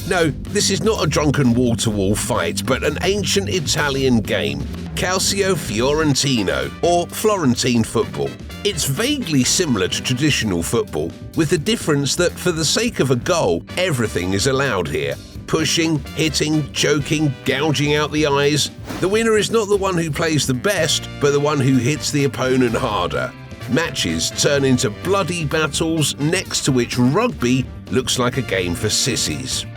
No, this is not a drunken wall-to-wall fight, but an ancient Italian game, Calcio Fiorentino, or Florentine football. It's vaguely similar to traditional football, with the difference that for the sake of a goal, everything is allowed here. Pushing, hitting, choking, gouging out the eyes. The winner is not the one who plays the best, but the one who hits the opponent harder. Matches turn into bloody battles, next to which rugby looks like a game for sissies.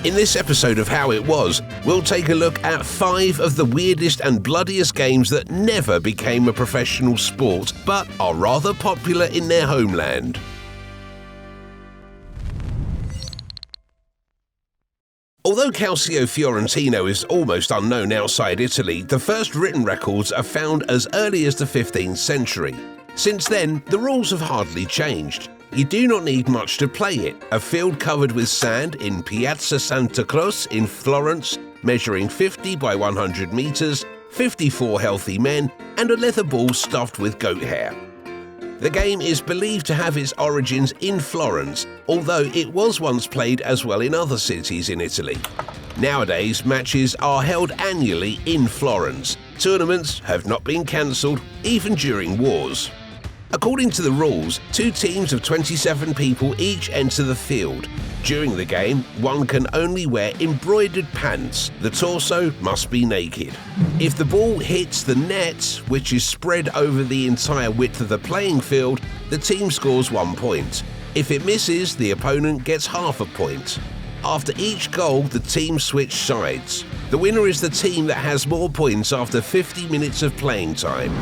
In this episode of How It Was, we'll take a look at 5 of the weirdest and bloodiest games that never became a professional sport, but are rather popular in their homeland. Although Calcio Fiorentino is almost unknown outside Italy, the first written records are found as early as the 15th century. Since then, the rules have hardly changed. You do not need much to play it. A field covered with sand in Piazza Santa Croce in Florence, measuring 50 by 100 meters, 54 healthy men, and a leather ball stuffed with goat hair. The game is believed to have its origins in Florence, although it was once played as well in other cities in Italy. Nowadays, matches are held annually in Florence. Tournaments have not been cancelled, even during wars. According to the rules, 2 teams of 27 people each enter the field. During the game, one can only wear embroidered pants. The torso must be naked. If the ball hits the net, which is spread over the entire width of the playing field, the team scores 1 point. If it misses, the opponent gets half a point. After each goal, the teams switch sides. The winner is the team that has more points after 50 minutes of playing time.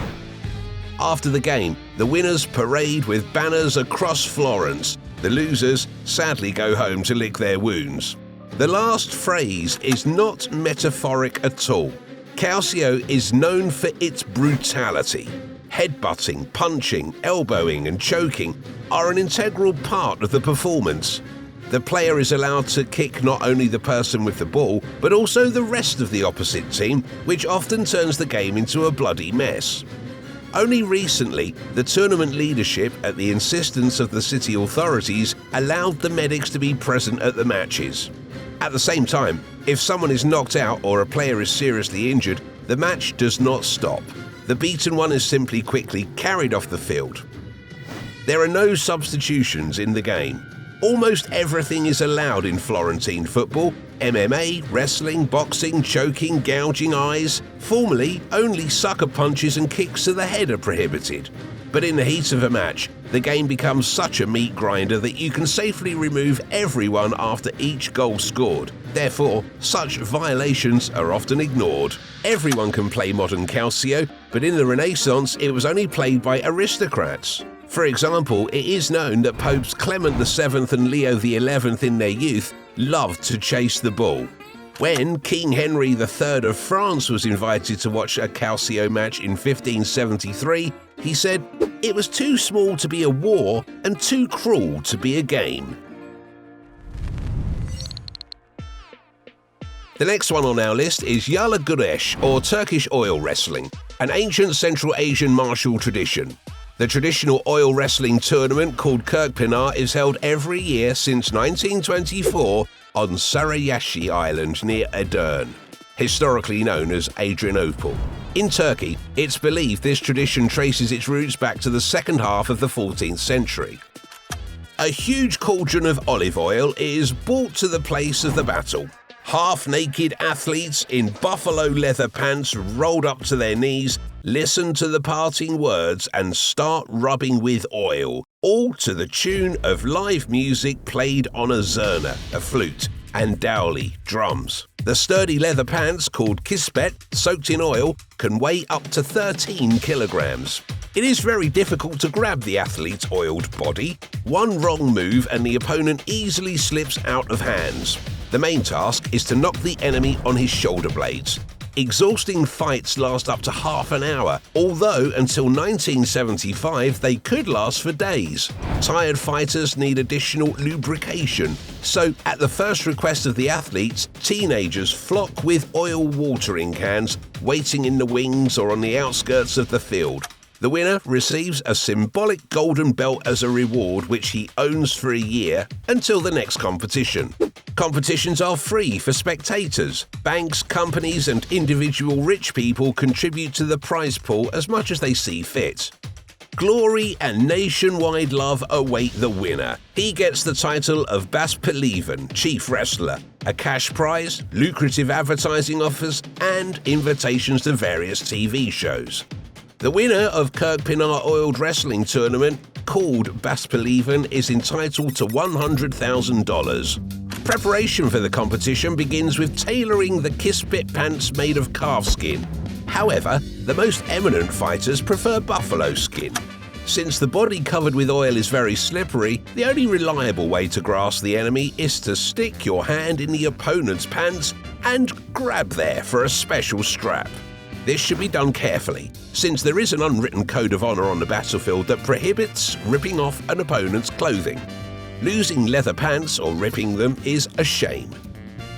After the game, the winners parade with banners across Florence. The losers sadly go home to lick their wounds. The last phrase is not metaphoric at all. Calcio is known for its brutality. Headbutting, punching, elbowing and choking are an integral part of the performance. The player is allowed to kick not only the person with the ball, but also the rest of the opposite team, which often turns the game into a bloody mess. Only recently, the tournament leadership, at the insistence of the city authorities, allowed the medics to be present at the matches. At the same time, if someone is knocked out or a player is seriously injured, the match does not stop. The beaten one is simply quickly carried off the field. There are no substitutions in the game. Almost everything is allowed in Florentine football: MMA, wrestling, boxing, choking, gouging eyes. Formerly, only sucker punches and kicks to the head are prohibited. But in the heat of a match, the game becomes such a meat grinder that you can safely remove everyone after each goal scored. Therefore, such violations are often ignored. Everyone can play modern Calcio, but in the Renaissance it was only played by aristocrats. For example, it is known that Popes Clement VII and Leo XI in their youth loved to chase the ball. When King Henry III of France was invited to watch a Calcio match in 1573, he said, "It was too small to be a war and too cruel to be a game." The next one on our list is Yala Guresh, or Turkish Oil Wrestling, an ancient Central Asian martial tradition. The traditional oil wrestling tournament called Kirkpinar is held every year since 1924 on Sarıyaşı Island near Edirne, historically known as Adrianople. In Turkey, it's believed this tradition traces its roots back to the second half of the 14th century. A huge cauldron of olive oil is brought to the place of the battle. Half-naked athletes in buffalo leather pants rolled up to their knees listen to the parting words and start rubbing with oil, all to the tune of live music played on a zurna, a flute, and dowli, drums. The sturdy leather pants, called kispet, soaked in oil, can weigh up to 13 kilograms. It is very difficult to grab the athlete's oiled body. One wrong move and the opponent easily slips out of hands. The main task is to knock the enemy on his shoulder blades. Exhausting fights last up to half an hour, although until 1975 they could last for days. Tired fighters need additional lubrication, so at the first request of the athletes, teenagers flock with oil watering cans, waiting in the wings or on the outskirts of the field. The winner receives a symbolic golden belt as a reward which he owns for a year until the next competition. Competitions are free for spectators. Banks, companies and individual rich people contribute to the prize pool as much as they see fit. Glory and nationwide love await the winner. He gets the title of Bullfighting Chief Wrestler, a cash prize, lucrative advertising offers, and invitations to various TV shows. The winner of Turkish Oil Wrestling tournament, called Bullfighting, is entitled to $100,000. Preparation for the competition begins with tailoring the kiss-bit pants made of calf skin. However, the most eminent fighters prefer buffalo skin. Since the body covered with oil is very slippery, the only reliable way to grasp the enemy is to stick your hand in the opponent's pants and grab there for a special strap. This should be done carefully, since there is an unwritten code of honor on the battlefield that prohibits ripping off an opponent's clothing. Losing leather pants or ripping them is a shame.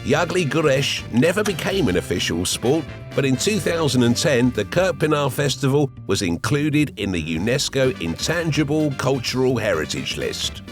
Yagli Guresh never became an official sport, but in 2010 the Turkish Festival was included in the UNESCO Intangible Cultural Heritage List.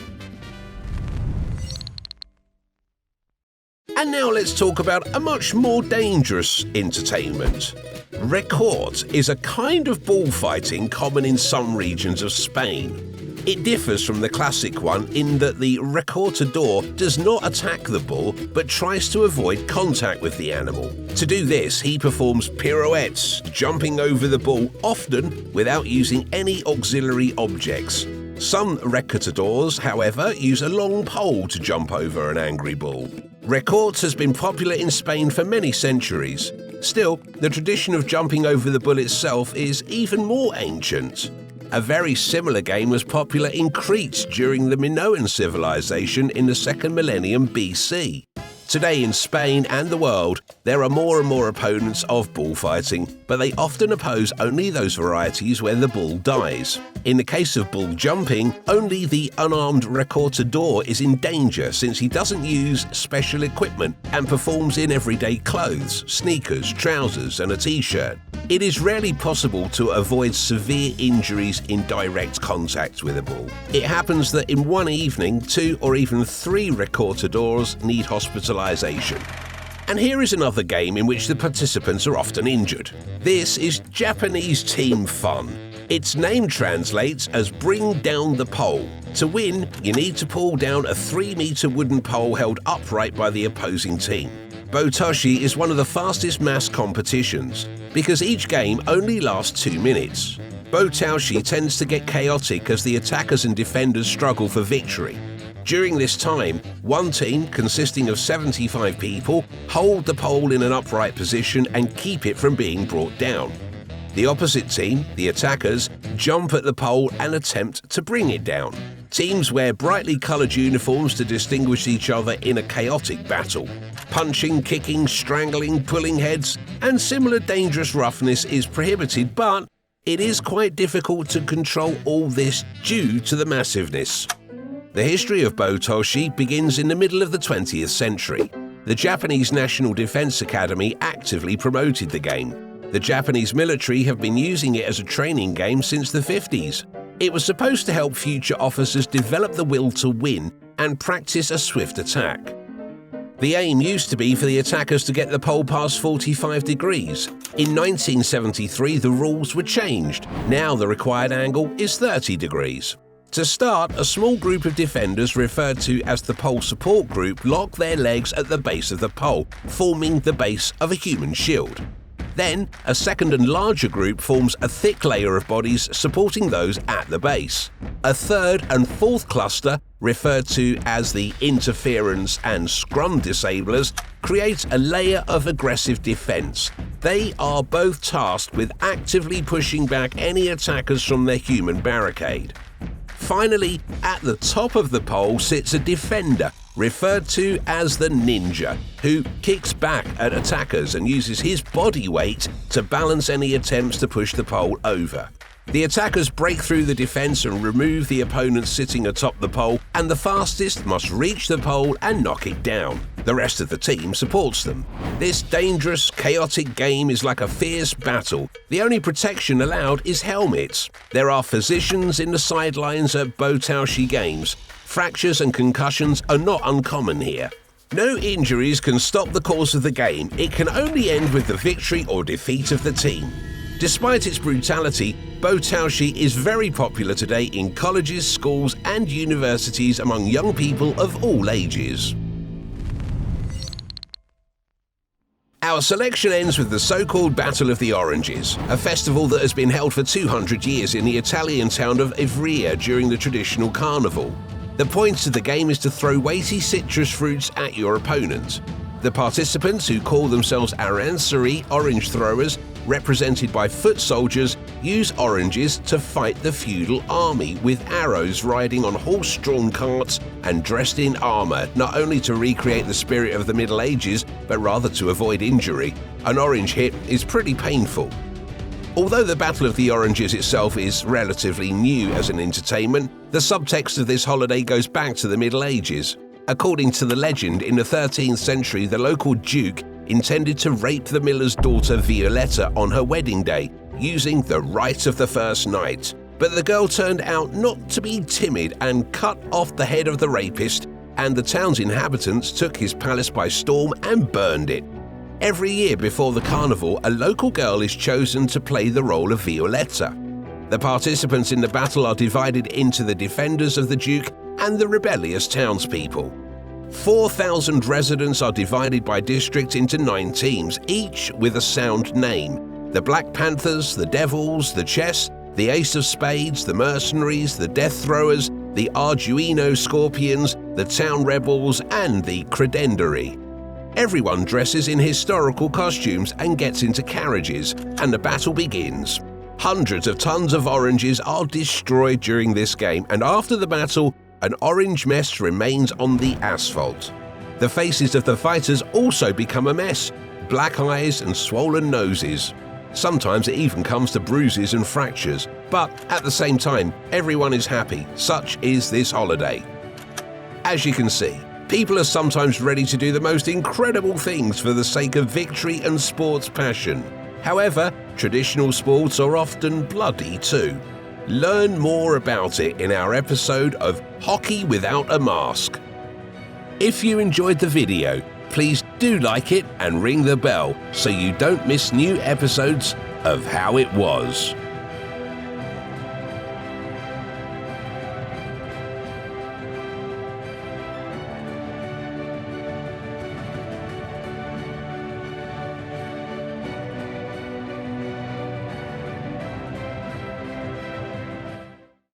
And now let's talk about a much more dangerous entertainment. Records is a kind of bullfighting common in some regions of Spain. It differs from the classic one in that the recortador does not attack the bull but tries to avoid contact with the animal. To do this, he performs pirouettes, jumping over the bull, often without using any auxiliary objects. Some recortadors, however, use a long pole to jump over an angry bull. Records has been popular in Spain for many centuries. Still, the tradition of jumping over the bull itself is even more ancient. A very similar game was popular in Crete during the Minoan civilization in the 2nd millennium BC. Today in Spain and the world, there are more and more opponents of bullfighting, but they often oppose only those varieties where the bull dies. In the case of bull jumping, only the unarmed recortador is in danger since he doesn't use special equipment and performs in everyday clothes, sneakers, trousers and a t-shirt. It is rarely possible to avoid severe injuries in direct contact with a bull. It happens that in one evening, 2 or even 3 recortadors need hospitalization. And here is another game in which the participants are often injured. This is Japanese team fun. Its name translates as bring down the pole. To win, you need to pull down a 3-meter wooden pole held upright by the opposing team. Bo-taoshi is one of the fastest mass competitions because each game only lasts 2 minutes. Bo-taoshi tends to get chaotic as the attackers and defenders struggle for victory. During this time, one team, consisting of 75 people, hold the pole in an upright position and keep it from being brought down. The opposite team, the attackers, jump at the pole and attempt to bring it down. Teams wear brightly coloured uniforms to distinguish each other in a chaotic battle. Punching, kicking, strangling, pulling heads, and similar dangerous roughness is prohibited, but it is quite difficult to control all this due to the massiveness. The history of bo-taoshi begins in the middle of the 20th century. The Japanese National Defense Academy actively promoted the game. The Japanese military have been using it as a training game since the 50s. It was supposed to help future officers develop the will to win and practice a swift attack. The aim used to be for the attackers to get the pole past 45 degrees. In 1973, the rules were changed. Now the required angle is 30 degrees. To start, a small group of defenders, referred to as the pole support group, lock their legs at the base of the pole, forming the base of a human shield. Then, a second and larger group forms a thick layer of bodies supporting those at the base. A third and fourth cluster, referred to as the interference and scrum disablers, create a layer of aggressive defense. They are both tasked with actively pushing back any attackers from their human barricade. Finally, at the top of the pole sits a defender, referred to as the ninja, who kicks back at attackers and uses his body weight to balance any attempts to push the pole over. The attackers break through the defense and remove the opponent sitting atop the pole, and the fastest must reach the pole and knock it down. The rest of the team supports them. This dangerous, chaotic game is like a fierce battle. The only protection allowed is helmets. There are physicians in the sidelines at bo-taoshi games. Fractures and concussions are not uncommon here. No injuries can stop the course of the game. It can only end with the victory or defeat of the team. Despite its brutality, bo-taoshi is very popular today in colleges, schools, and universities among young people of all ages. Our selection ends with the so-called Battle of the Oranges, a festival that has been held for 200 years in the Italian town of Ivrea during the traditional carnival. The point of the game is to throw weighty citrus fruits at your opponent. The participants, who call themselves aransari, orange throwers, represented by foot soldiers, use oranges to fight the feudal army, with arrows riding on horse-drawn carts and dressed in armor, not only to recreate the spirit of the Middle Ages, but rather to avoid injury. An orange hit is pretty painful. Although the Battle of the Oranges itself is relatively new as an entertainment, the subtext of this holiday goes back to the Middle Ages. According to the legend, in the 13th century, the local duke intended to rape the miller's daughter Violetta on her wedding day, using the right of the first night. But the girl turned out not to be timid and cut off the head of the rapist, and the town's inhabitants took his palace by storm and burned it. Every year before the carnival, a local girl is chosen to play the role of Violetta. The participants in the battle are divided into the defenders of the duke and the rebellious townspeople. 4,000 residents are divided by district into 9 teams, each with a sound name. The Black Panthers, the Devils, the Chess, the Ace of Spades, the Mercenaries, the Death Throwers, the Arduino Scorpions, the Town Rebels, and the Credendary. Everyone dresses in historical costumes and gets into carriages, and the battle begins. Hundreds of tons of oranges are destroyed during this game, and after the battle, an orange mess remains on the asphalt. The faces of the fighters also become a mess, black eyes and swollen noses. Sometimes it even comes to bruises and fractures, but at the same time, everyone is happy. Such is this holiday. As you can see, people are sometimes ready to do the most incredible things for the sake of victory and sports passion. However, traditional sports are often bloody too. Learn more about it in our episode of Hockey Without a Mask. If you enjoyed the video, please do like it and ring the bell so you don't miss new episodes of How It Was.